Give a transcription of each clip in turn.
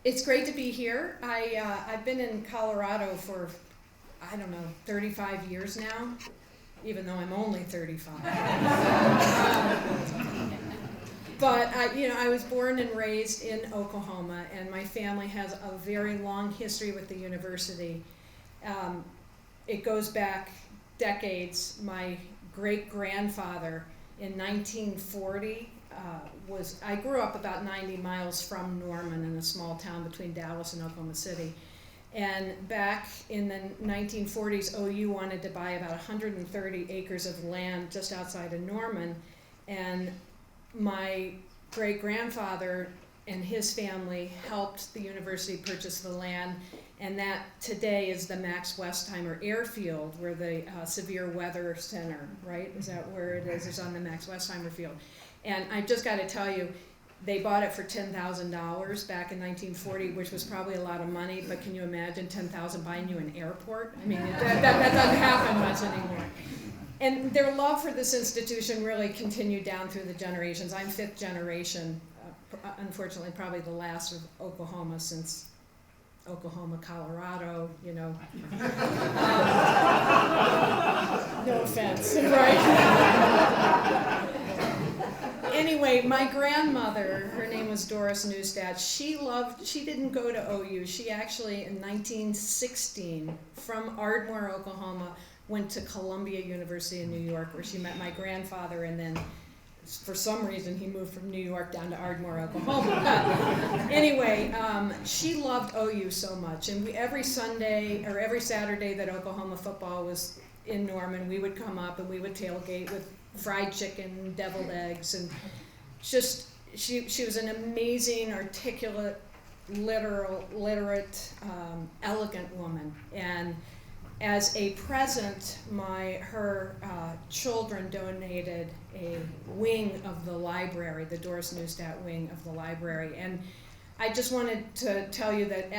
It's great to be here. I've been in Colorado for, 35 years now, even though I'm only 35. But I was born and raised in Oklahoma, and my family has a very long history with the university. It goes back decades. My great-grandfather in 1940 I grew up about 90 miles from Norman in a small town between Dallas and Oklahoma City. And back in the 1940s, OU wanted to buy about 130 acres of land just outside of Norman. And my great-grandfather and his family helped the university purchase the land. And that today is the Max Westheimer Airfield, where the Severe Weather Center, right? Is that where it is? It's on the Max Westheimer Field. And I just got to tell you, they bought it for $10,000 back in 1940, which was probably a lot of money, but can you imagine $10,000 buying you an airport? I mean, that doesn't happen much anymore. And their love for this institution really continued down through the generations. I'm fifth generation, unfortunately probably the last of Oklahoma, since Oklahoma, Colorado, no offense, right? Anyway, my grandmother, her name was Doris Neustadt, she didn't go to OU. She actually, in 1916, from Ardmore, Oklahoma, went to Columbia University in New York, where she met my grandfather, and then for some reason he moved from New York down to Ardmore, Oklahoma. But anyway, she loved OU so much, and every Sunday or every Saturday that Oklahoma football was in Norman, we would come up and we would tailgate with fried chicken, deviled eggs, and just she was an amazing, articulate, literate, elegant woman. And as a present, her children donated a wing of the library, the Doris Neustadt wing of the library. And I just wanted to tell you that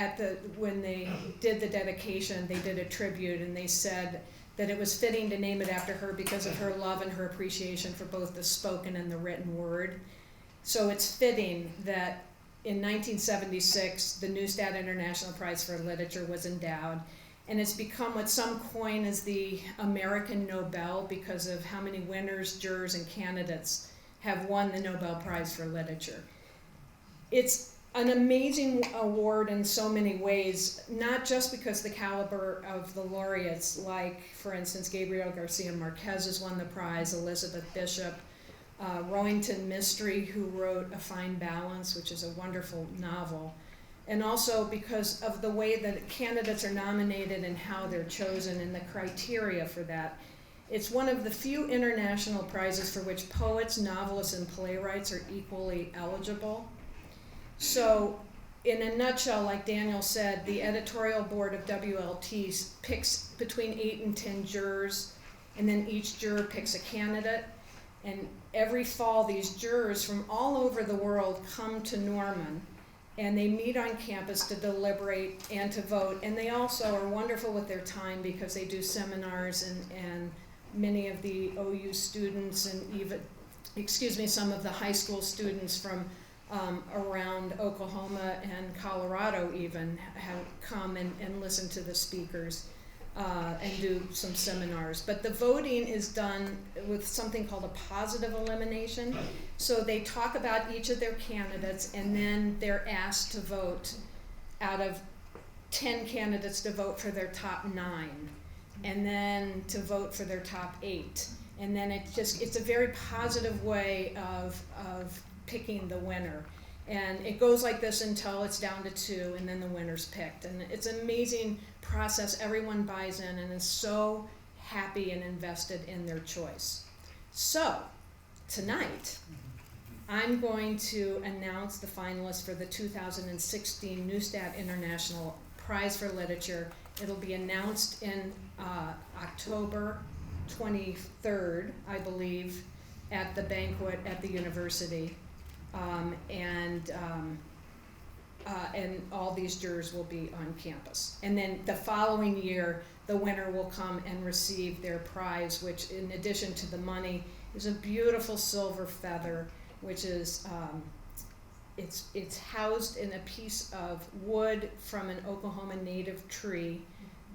when they did the dedication, they did a tribute, and they said that it was fitting to name it after her because of her love and her appreciation for both the spoken and the written word. So it's fitting that in 1976, the Neustadt International Prize for Literature was endowed, and it's become what some coin as the American Nobel because of how many winners, jurors, and candidates have won the Nobel Prize for Literature. It's an amazing award in so many ways, not just because the caliber of the laureates, like, for instance, Gabriel Garcia Marquez has won the prize, Elizabeth Bishop, Rowington Mystery, who wrote A Fine Balance, which is a wonderful novel, and also because of the way that candidates are nominated and how they're chosen and the criteria for that. It's one of the few international prizes for which poets, novelists, and playwrights are equally eligible. So, in a nutshell, like Daniel said, the editorial board of WLT picks between 8 and 10 jurors, and then each juror picks a candidate. And every fall, these jurors from all over the world come to Norman, and they meet on campus to deliberate and to vote. And they also are wonderful with their time because they do seminars, and many of the OU students and even, some of the high school students from around Oklahoma and Colorado even have come and listened to the speakers and do some seminars. But the voting is done with something called a positive elimination. So they talk about each of their candidates, and then they're asked to vote out of 10 candidates to vote for their top 9, and then to vote for their top 8. And then it's a very positive way of picking the winner. And it goes like this until it's down to 2, and then the winner's picked. And it's an amazing process. Everyone buys in and is so happy and invested in their choice. So, tonight, I'm going to announce the finalists for the 2016 Neustadt International Prize for Literature. It'll be announced in October 23rd, I believe, at the banquet at the university. And all these jurors will be on campus. And then the following year, the winner will come and receive their prize, which in addition to the money is a beautiful silver feather, which is it's housed in a piece of wood from an Oklahoma native tree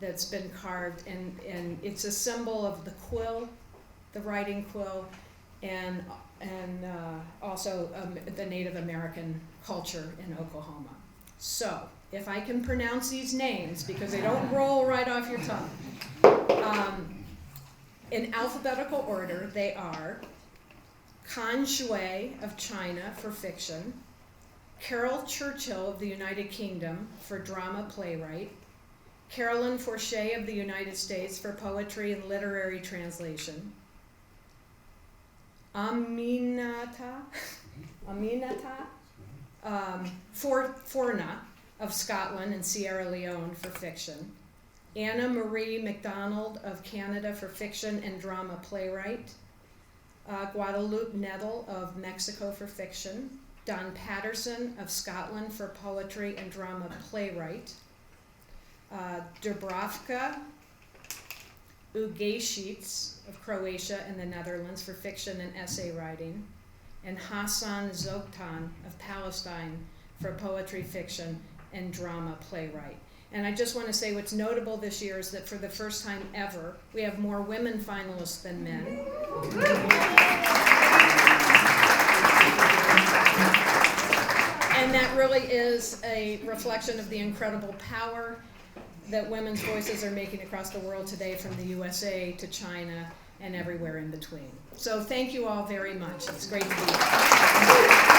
that's been carved, and it's a symbol of the quill, the writing quill, and also the Native American culture in Oklahoma. So, if I can pronounce these names, because they don't roll right off your tongue, in alphabetical order, they are Kan Shui of China for fiction, Carol Churchill of the United Kingdom for drama playwright, Carolyn Forche of the United States for poetry and literary translation, Aminata Forna of Scotland and Sierra Leone for fiction, Anna Marie MacDonald of Canada for fiction and drama playwright, Guadalupe Nettle of Mexico for fiction, Don Patterson of Scotland for poetry and drama playwright, Dubravka Ugasic of Croatia and the Netherlands for fiction and essay writing, and Hassan Zoktan of Palestine for poetry, fiction, and drama playwright. And I just want to say what's notable this year is that for the first time ever, we have more women finalists than men. And that really is a reflection of the incredible power that women's voices are making across the world today, from the USA to China and everywhere in between. So thank you all very much. It's great to be here.